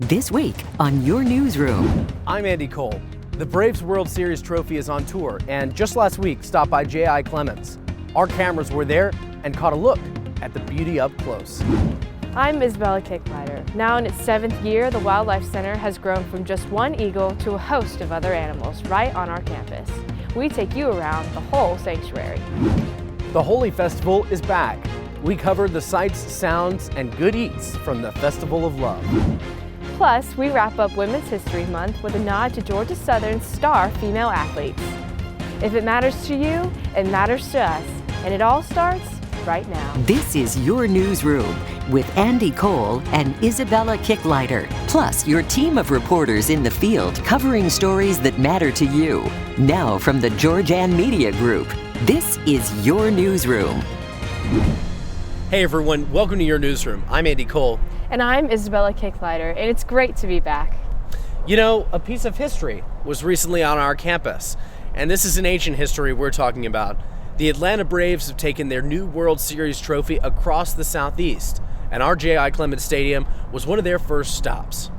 This week on Your Newsroom. I'm Andy Cole. The Braves World Series trophy is on tour, and just last week stopped by J.I Clements. Our cameras were there and caught a look at the beauty up close. I'm Isabella Kicklighter. Now in its 7th year, the Wildlife Center has grown from just one eagle to a host of other animals right on our campus. We take you around the whole sanctuary. The Holi Festival is back. We covered the sights, sounds, and good eats from the Festival of Love. Plus, we wrap up Women's History Month with a nod to Georgia Southern's star female athletes. If it matters to you, it matters to us, and it all starts right now. This is Your Newsroom with Andy Cole and Isabella Kicklighter, plus your team of reporters in the field covering stories that matter to you. Now from the Georgian Media Group, this is Your Newsroom. Hey everyone, welcome to Your Newsroom. I'm Andy Cole. And I'm Isabella Kicklighter, and it's great to be back. You know, a piece of history was recently on our campus, and this is an ancient history we're talking about. The Atlanta Braves have taken their new World Series trophy across the Southeast, and our J.I Clements Stadium was one of their first stops.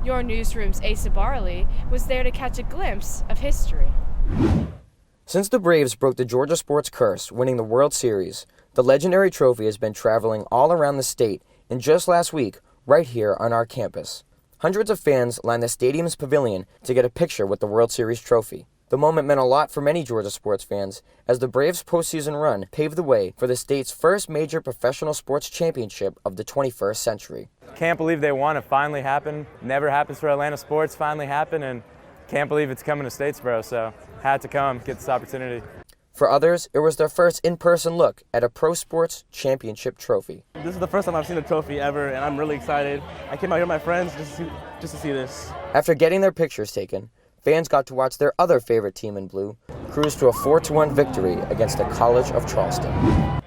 Your Newsroom's Asa Barley was there to catch a glimpse of history. Since the Braves broke the Georgia sports curse, winning the World Series, the legendary trophy has been traveling all around the state, and just last week, right here on our campus. Hundreds of fans lined the stadium's pavilion to get a picture with the World Series trophy. The moment meant a lot for many Georgia sports fans, as the Braves' postseason run paved the way for the state's first major professional sports championship of the 21st century. Can't believe they won. It finally happened. Never happens for Atlanta sports. Finally happened, and can't believe it's coming to Statesboro, so had to come, get this opportunity. For others, it was their first in-person look at a pro sports championship trophy. This is the first time I've seen a trophy ever, and I'm really excited. I came out here with my friends just to see this. After getting their pictures taken, fans got to watch their other favorite team in blue cruise to a 4-1 victory against the College of Charleston.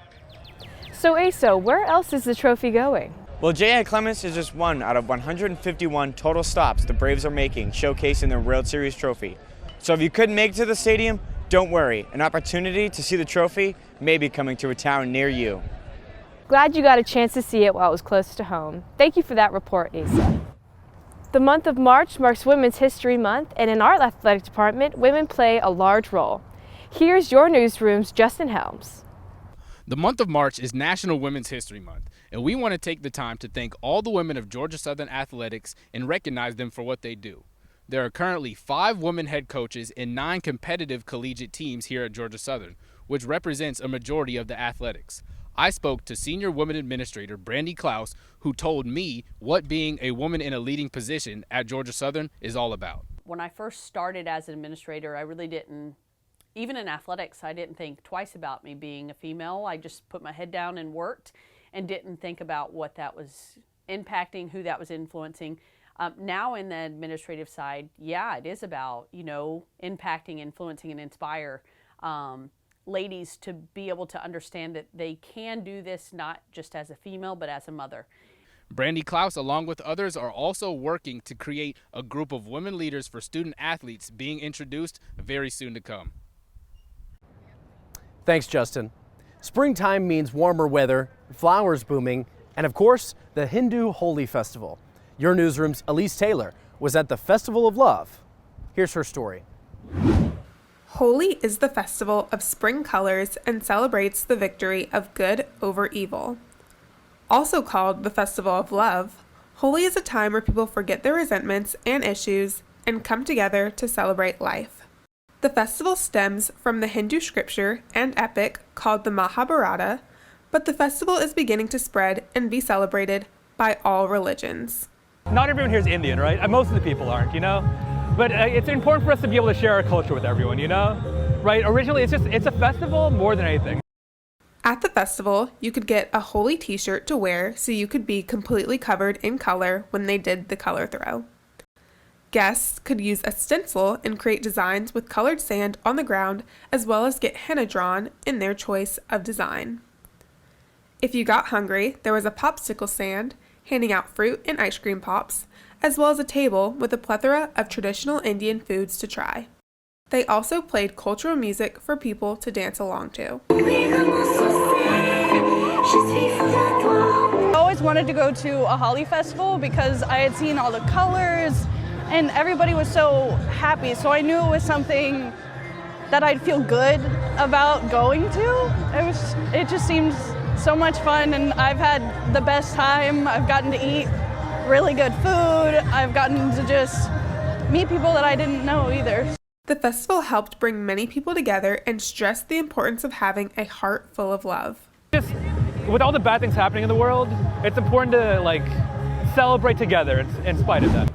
So Asa, where else is the trophy going? Well, J.I Clements is just one out of 151 total stops the Braves are making, showcasing their World Series trophy. So if you couldn't make it to the stadium, don't worry. An opportunity to see the trophy may be coming to a town near you. Glad you got a chance to see it while it was close to home. Thank you for that report, Asa. The month of March marks Women's History Month, and in our athletic department, women play a large role. Here's Your Newsroom's Justin Helms. The month of March is National Women's History Month, and we want to take the time to thank all the women of Georgia Southern athletics and recognize them for what they do. There are currently 5 women head coaches and 9 competitive collegiate teams here at Georgia Southern, which represents a majority of the athletics. I spoke to senior women administrator Brandy Klaus, who told me what being a woman in a leading position at Georgia Southern is all about. When I first started as an administrator, I really didn't, even in athletics, I didn't think twice about me being a female. I just put my head down and worked and didn't think about what that was impacting, who that was influencing. Now in the administrative side, yeah, it is about, impacting, influencing, and inspire ladies to be able to understand that they can do this not just as a female, but as a mother. Brandy Klaus, along with others, are also working to create a group of women leaders for student athletes being introduced very soon to come. Thanks, Justin. Springtime means warmer weather, flowers blooming, and of course, the Hindu Holi Festival. Your Newsroom's Elise Taylor was at the Festival of Love. Here's her story. Holi is the festival of spring colors and celebrates the victory of good over evil. Also called the Festival of Love, Holi is a time where people forget their resentments and issues and come together to celebrate life. The festival stems from the Hindu scripture and epic called the Mahabharata, but the festival is beginning to spread and be celebrated by all religions. Not everyone here is Indian, right? Most of the people aren't, But it's important for us to be able to share our culture with everyone, Right? Originally, it's a festival more than anything. At the festival, you could get a Holi t-shirt to wear so you could be completely covered in color when they did the color throw. Guests could use a stencil and create designs with colored sand on the ground, as well as get henna drawn in their choice of design. If you got hungry, there was a popsicle stand handing out fruit and ice cream pops, as well as a table with a plethora of traditional Indian foods to try. They also played cultural music for people to dance along to. I always always wanted to go to a Holi Festival because I had seen all the colors and everybody was so happy. So I knew it was something that I'd feel good about going to. It just seems so much fun, and I've had the best time. I've gotten to eat really good food. I've gotten to just meet people that I didn't know either. The festival helped bring many people together and stressed the importance of having a heart full of love. Just with all the bad things happening in the world, it's important to celebrate together in spite of that.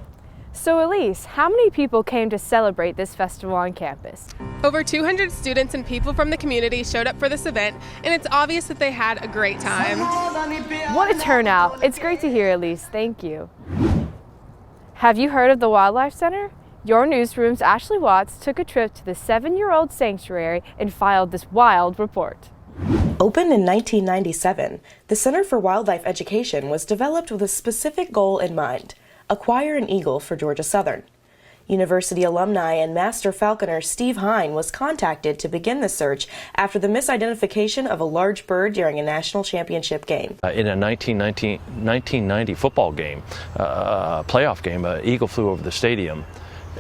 So Elise, how many people came to celebrate this festival on campus? Over 200 students and people from the community showed up for this event, and it's obvious that they had a great time. What a turnout. It's great to hear, Elise. Thank you. Have you heard of the Wildlife Center? Your Newsroom's Ashley Watts took a trip to the 7-year-old sanctuary and filed this wild report. Opened in 1997, the Center for Wildlife Education was developed with a specific goal in mind: acquire an eagle for Georgia Southern. University alumni and master falconer Steve Hine was contacted to begin the search after the misidentification of a large bird during a national championship game. In a 1990 football game, playoff game, an eagle flew over the stadium,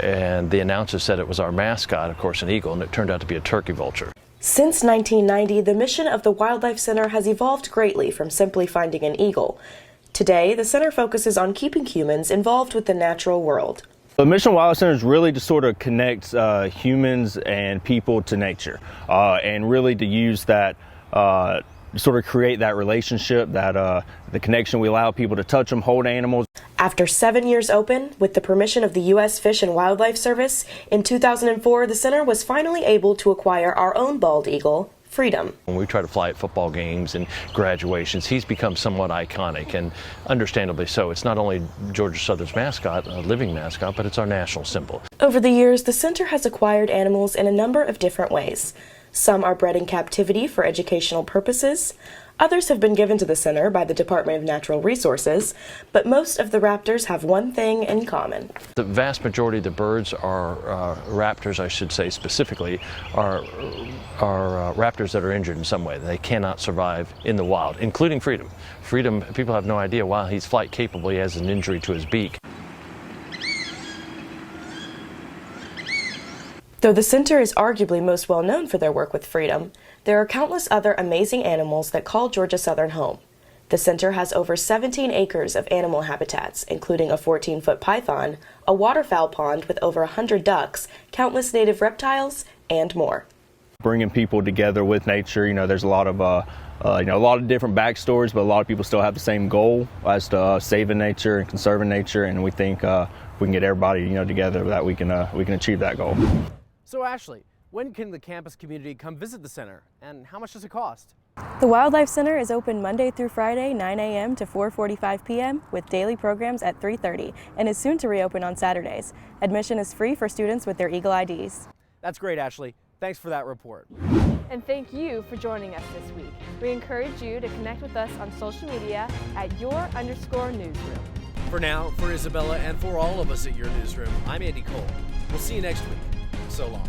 and the announcer said it was our mascot, of course an eagle, and it turned out to be a turkey vulture. Since 1990, the mission of the Wildlife Center has evolved greatly from simply finding an eagle. Today, the center focuses on keeping humans involved with the natural world. The mission of Wildlife Center is really to sort of connect humans and people to nature, and really to use that, sort of create that relationship, that the connection. We allow people to touch them, hold animals. After 7 years open, with the permission of the U.S. Fish and Wildlife Service, in 2004, the center was finally able to acquire our own bald eagle, Freedom. When we try to fly at football games and graduations, he's become somewhat iconic, and understandably so. It's not only Georgia Southern's mascot, a living mascot, but it's our national symbol. Over the years, the center has acquired animals in a number of different ways. Some are bred in captivity for educational purposes. Others have been given to the center by the Department of Natural Resources, but most of the raptors have one thing in common. The vast majority of the birds are raptors, I should say specifically, are raptors that are injured in some way. They cannot survive in the wild, including Freedom. Freedom, people have no idea, while he's flight capable, he has an injury to his beak. Though the center is arguably most well known for their work with Freedom, there are countless other amazing animals that call Georgia Southern home. The center has over 17 acres of animal habitats, including a 14-foot python, a waterfowl pond with over 100 ducks, countless native reptiles, and more. Bringing people together with nature, there's a lot of a lot of different backstories, but a lot of people still have the same goal as to saving nature and conserving nature, and we think if we can get everybody together, that we can achieve that goal. So Ashley, when can the campus community come visit the center, and how much does it cost? The Wildlife Center is open Monday through Friday, 9 a.m. to 4:45 p.m. with daily programs at 3:30, and is soon to reopen on Saturdays. Admission is free for students with their Eagle IDs. That's great, Ashley. Thanks for that report. And thank you for joining us this week. We encourage you to connect with us on social media at @your_newsroom. For now, for Isabella and for all of us at Your Newsroom, I'm Andy Cole. We'll see you next week. So long.